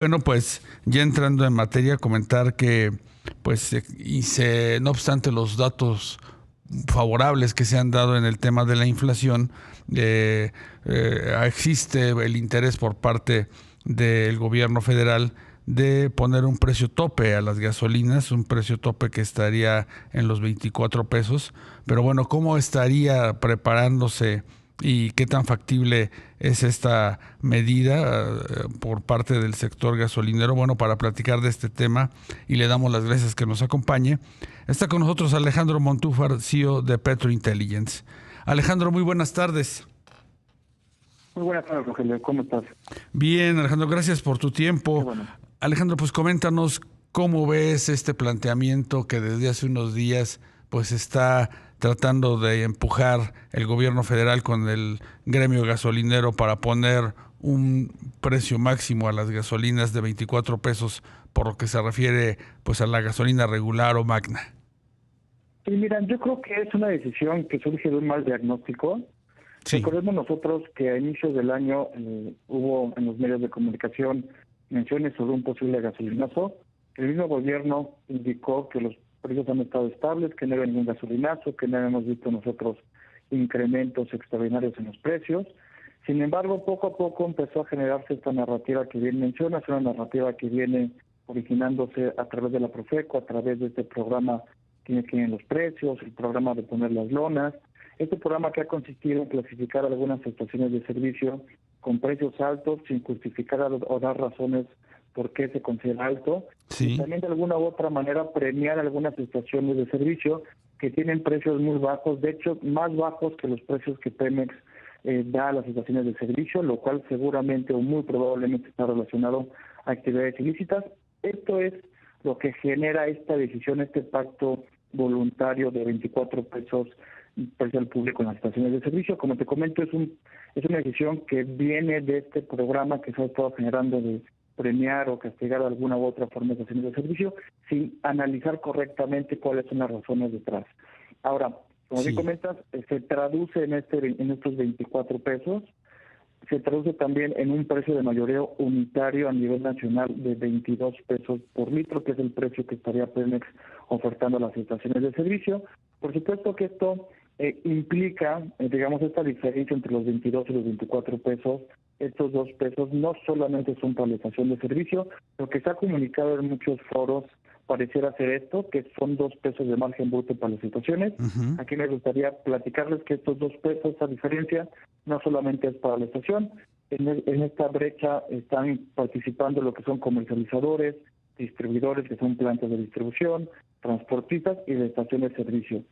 Bueno, pues ya entrando en materia, comentar que, pues, no obstante los datos favorables que se han dado en el tema de la inflación, existe el interés por parte del gobierno federal de poner un precio tope a las gasolinas, un precio tope que estaría en los 24 pesos. Pero bueno, ¿cómo estaría preparándose y qué tan factible es esta medida por parte del sector gasolinero? Bueno, para platicar de este tema, y le damos las gracias que nos acompañe, está con nosotros Alejandro Montúfar, CEO de Petro Intelligence. Alejandro, muy buenas tardes. Muy buenas tardes, Rogelio. ¿Cómo estás? Bien, Alejandro, gracias por tu Qué tiempo. bueno. Alejandro, pues coméntanos cómo ves este planteamiento que desde hace unos días pues está tratando de empujar el gobierno federal con el gremio gasolinero para poner un precio máximo a las gasolinas de 24 pesos por lo que se refiere pues a la gasolina regular o magna. Sí, mira, yo creo que es una decisión que surge de un mal diagnóstico. Sí, Recordemos nosotros que a inicios del año hubo en los medios de comunicación menciones sobre un posible gasolinazo. El mismo gobierno indicó que los precios han estado estables, que no había ningún gasolinazo, que no habíamos visto nosotros incrementos extraordinarios en los precios. Sin embargo, poco a poco empezó a generarse esta narrativa que bien mencionas, una narrativa que viene originándose a través de la Profeco, a través de este programa que en los precios, el programa de poner las lonas. Este programa que ha consistido en clasificar algunas estaciones de servicio con precios altos sin justificar o dar razones por qué se considera alto, y sí, también de alguna u otra manera premiar algunas estaciones de servicio que tienen precios muy bajos, de hecho más bajos que los precios que Pemex da a las estaciones de servicio, lo cual seguramente o muy probablemente está relacionado a actividades ilícitas. Esto es lo que genera esta decisión, este pacto voluntario de 24 pesos precio al público en las estaciones de servicio. Como te comento, es una decisión que viene de este programa que se ha estado generando de premiar o castigar de alguna u otra forma estaciones de servicio sin analizar correctamente cuáles son las razones detrás. Ahora, como bien sí. comentas, se traduce en estos 24 pesos, se traduce también en un precio de mayoreo unitario a nivel nacional de 22 pesos por litro, que es el precio que estaría Pemex ofertando a las estaciones de servicio. Por supuesto que esto implica, digamos, esta diferencia entre los 22 y los 24 pesos. Estos 2 pesos no solamente son para la estación de servicio, lo que se ha comunicado en muchos foros pareciera ser esto, que son 2 pesos de margen bruto para las estaciones. Ujú. Aquí me gustaría platicarles que estos 2 pesos, esta diferencia, no solamente es para la estación. En esta brecha están participando lo que son comercializadores, distribuidores, que son plantas de distribución, transportistas y de estaciones de servicio.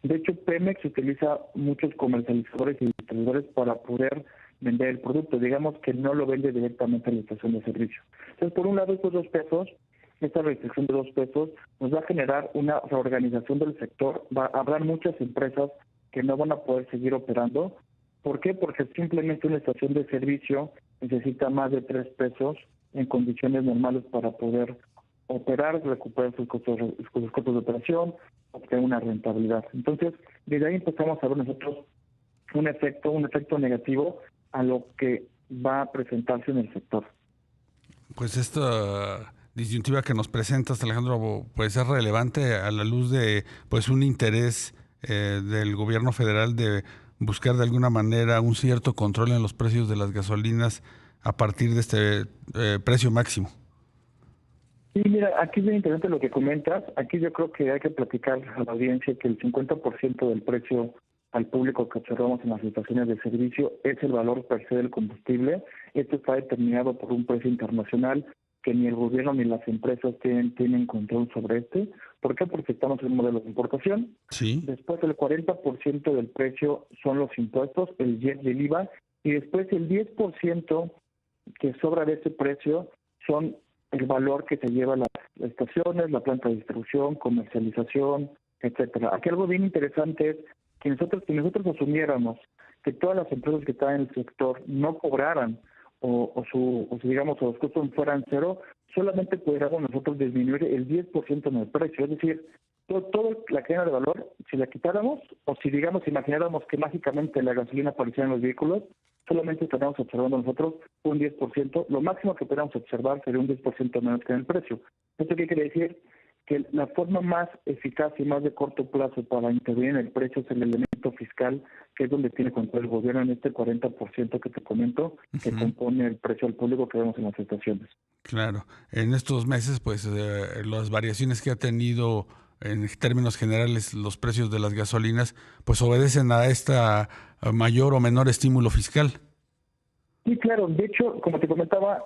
De hecho, Pemex utiliza muchos comercializadores y distribuidores para poder vender el producto. Digamos que no lo vende directamente a la estación de servicio. Entonces, por un lado, estos 2 pesos, esta restricción de 2 pesos, nos va a generar una reorganización del sector. Habrá muchas empresas que no van a poder seguir operando. ¿Por qué? Porque simplemente una estación de servicio necesita más de 3 pesos en condiciones normales para poder operar, recuperar sus costos de operación, obtener una rentabilidad. Entonces, desde ahí empezamos a ver nosotros un efecto negativo a lo que va a presentarse en el sector. Pues esta disyuntiva que nos presentas, Alejandro, pues es relevante a la luz de pues un interés del gobierno federal de buscar de alguna manera un cierto control en los precios de las gasolinas a partir de este precio máximo. Sí, mira, aquí es bien interesante lo que comentas. Aquí yo creo que hay que platicar a la audiencia que el 50% del precio al público que observamos en las estaciones de servicio es el valor per se del combustible. Esto está determinado por un precio internacional que ni el gobierno ni las empresas tienen control sobre este. ¿Por qué? Porque estamos en un modelo de importación. Sí, Después el 40% del precio son los impuestos, el IEP y el IVA, y después el 10% que sobra de ese precio son el valor que se lleva las estaciones, la planta de distribución, comercialización, etcétera. Aquí algo bien interesante es que nosotros asumiéramos que todas las empresas que están en el sector no cobraran digamos, o los costos fueran cero, solamente pudiéramos nosotros disminuir el 10% en el precio. Es decir, todo la cadena de valor, si la quitáramos, o si, digamos, imagináramos que mágicamente la gasolina apareciera en los vehículos, solamente estaríamos observando nosotros un 10%. Lo máximo que podríamos observar sería un 10% menos que en el precio. ¿Esto qué quiere decir? Que la forma más eficaz y más de corto plazo para intervenir en el precio es el elemento fiscal, que es donde tiene control el gobierno en este 40% que te comento, que compone el precio al público que vemos en las estaciones. Claro, en estos meses, pues las variaciones que ha tenido en términos generales los precios de las gasolinas, pues obedecen a esta mayor o menor estímulo fiscal. Sí, claro. De hecho, como te comentaba,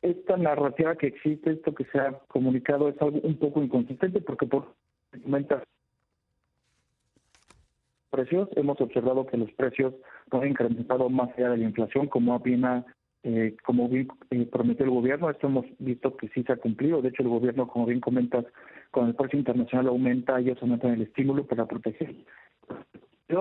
esta narrativa que existe, esto que se ha comunicado, es algo un poco inconsistente porque por comentas precios, hemos observado que los precios no han incrementado más allá de la inflación, como bien prometió el gobierno. Esto hemos visto que sí se ha cumplido. De hecho, el gobierno, como bien comentas, con el precio internacional aumenta, ellos aumentan el estímulo para proteger. Que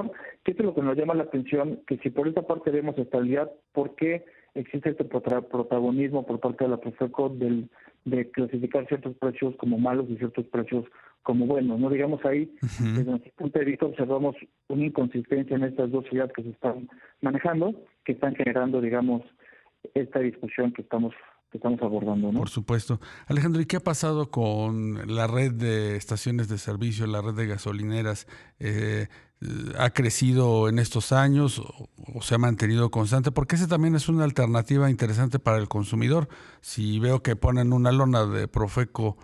esto es lo que nos llama la atención, que si por esta parte vemos estabilidad, ¿por qué existe este protagonismo por parte de la Profeco de clasificar ciertos precios como malos y ciertos precios como buenos? No digamos ahí, desde nuestro punto de vista observamos una inconsistencia en estas dos ideas que se están manejando, que están generando, digamos, esta discusión que estamos abordando, ¿no? Por supuesto. Alejandro, ¿y qué ha pasado con la red de estaciones de servicio, la red de gasolineras? ¿Ha crecido en estos años o se ha mantenido constante? Porque esa también es una alternativa interesante para el consumidor. Si veo que ponen una lona de Profeco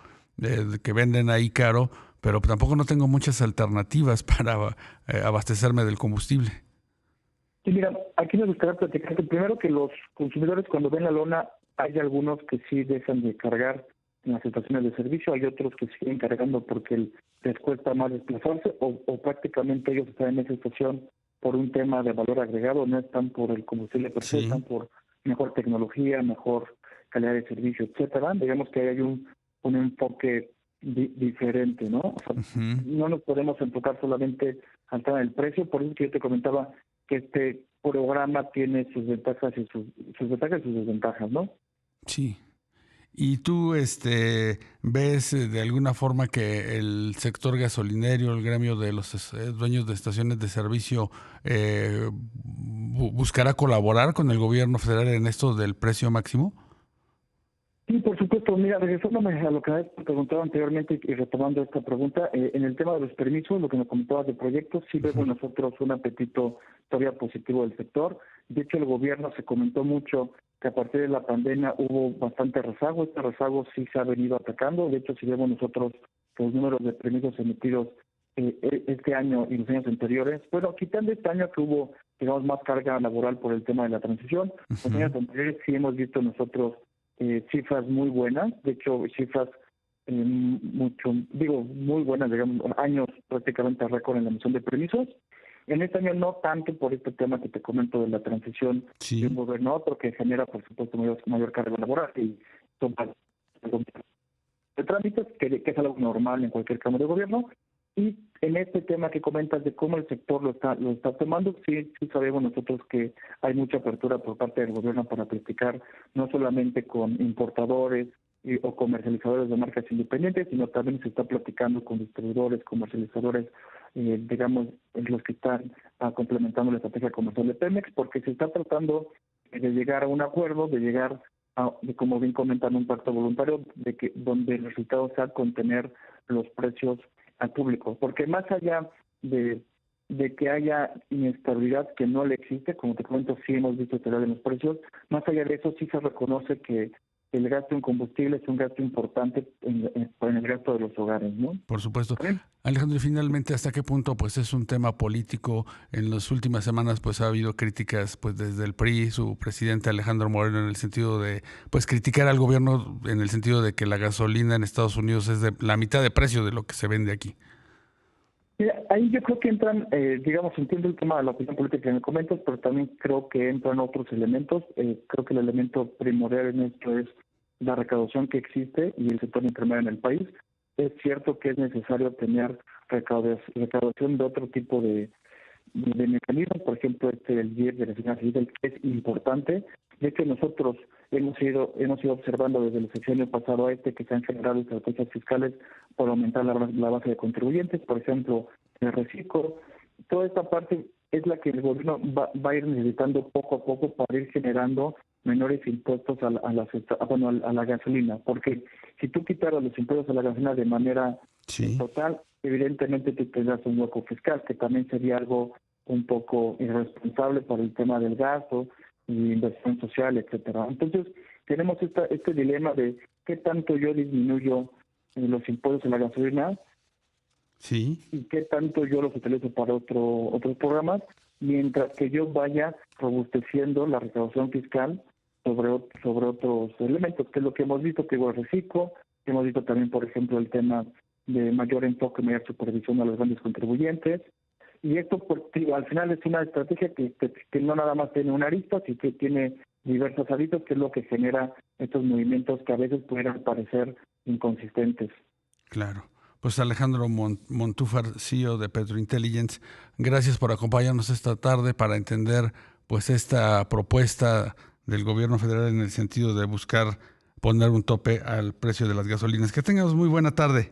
que venden ahí caro, pero tampoco no tengo muchas alternativas para abastecerme del combustible. Sí, mira, aquí me gustaría platicarte primero que los consumidores cuando ven la lona, hay algunos que sí dejan de cargar en las estaciones de servicio, hay otros que siguen cargando porque les cuesta más desplazarse o prácticamente ellos están en esa estación por un tema de valor agregado, no están por el combustible per se, están por mejor tecnología, mejor calidad de servicio, etcétera. Digamos que hay un enfoque diferente, ¿no? O sea, no nos podemos enfocar solamente al tema del precio, por eso que yo te comentaba que este programa tiene sus ventajas y sus ventajas y sus desventajas, ¿no? Sí. ¿Y tú ves de alguna forma que el sector gasolinero, el gremio de los dueños de estaciones de servicio, buscará colaborar con el gobierno federal en esto del precio máximo? Sí, por supuesto. Mira, regresándome a lo que habías preguntado anteriormente y retomando esta pregunta, en el tema de los permisos, lo que me comentabas de proyectos, sí vemos nosotros un apetito todavía positivo del sector. De hecho, el gobierno se comentó mucho que a partir de la pandemia hubo bastante rezago. Este rezago sí se ha venido atacando. De hecho, si vemos nosotros los números de permisos emitidos este año y los años anteriores, bueno, quitando este año que hubo, digamos, más carga laboral por el tema de la transición, los años anteriores sí hemos visto nosotros cifras muy buenas, de hecho cifras muy buenas, digamos, años prácticamente récord en la emisión de permisos. En este año no tanto por este tema que te comento de la transición de un gobierno a otro, que genera por supuesto mayor carga laboral y son de trámites, que es algo normal en cualquier cámara de gobierno. Y en este tema que comentas de cómo el sector lo está tomando, sí sabemos nosotros que hay mucha apertura por parte del gobierno para platicar no solamente con importadores o comercializadores de marcas independientes, sino también se está platicando con distribuidores, comercializadores, digamos, los que están complementando la estrategia comercial de Pemex, porque se está tratando de llegar a un acuerdo, de llegar a, como bien comentan, un pacto voluntario, donde el resultado sea contener los precios al público, porque más allá de que haya inestabilidad que no le existe, como te comento, sí hemos visto alterar en los precios, más allá de eso sí se reconoce que el gasto en combustible es un gasto importante en el gasto de los hogares, ¿no? Por supuesto. Alejandro, y finalmente, ¿hasta qué punto pues es un tema político? En las últimas semanas pues ha habido críticas pues desde el PRI, su presidente Alejandro Moreno, en el sentido de pues criticar al gobierno en el sentido de que la gasolina en Estados Unidos es de la mitad de precio de lo que se vende aquí. Mira, ahí yo creo que entran, digamos, entiendo el tema de la opinión política que me comentas, pero también creo que entran otros elementos. Creo que el elemento primordial en esto es la recaudación que existe y el sector intermedio en el país. Es cierto que es necesario tener recaudación de otro tipo de mecanismos, por ejemplo, el GIR de la finanza civil, que es importante. De hecho, nosotros hemos ido observando desde el sexenio pasado a que se han generado estrategias fiscales por aumentar la base de contribuyentes, por ejemplo, el reciclo. Toda esta parte es la que el gobierno va a ir necesitando poco a poco para ir generando menores impuestos a la gasolina, porque si tú quitaras los impuestos a la gasolina de manera total, evidentemente tú tendrás un hueco fiscal, que también sería algo un poco irresponsable por el tema del gasto y inversión social, etcétera. Entonces, tenemos este dilema de qué tanto yo disminuyo los impuestos a la gasolina y qué tanto yo los utilizo para otros programas, mientras que yo vaya robusteciendo la recaudación fiscal sobre otros elementos, que es lo que hemos visto, que el reciclo, que hemos visto también, por ejemplo, el tema de mayor enfoque, mayor supervisión a los grandes contribuyentes. Y esto, al final, es una estrategia que no nada más tiene una arista, sino que tiene diversas aristas, que es lo que genera estos movimientos que a veces pudieran parecer inconsistentes. Claro. Pues Alejandro Montúfar, CEO de Petrointelligence, gracias por acompañarnos esta tarde para entender pues esta propuesta del gobierno federal en el sentido de buscar poner un tope al precio de las gasolinas. Que tengamos muy buena tarde.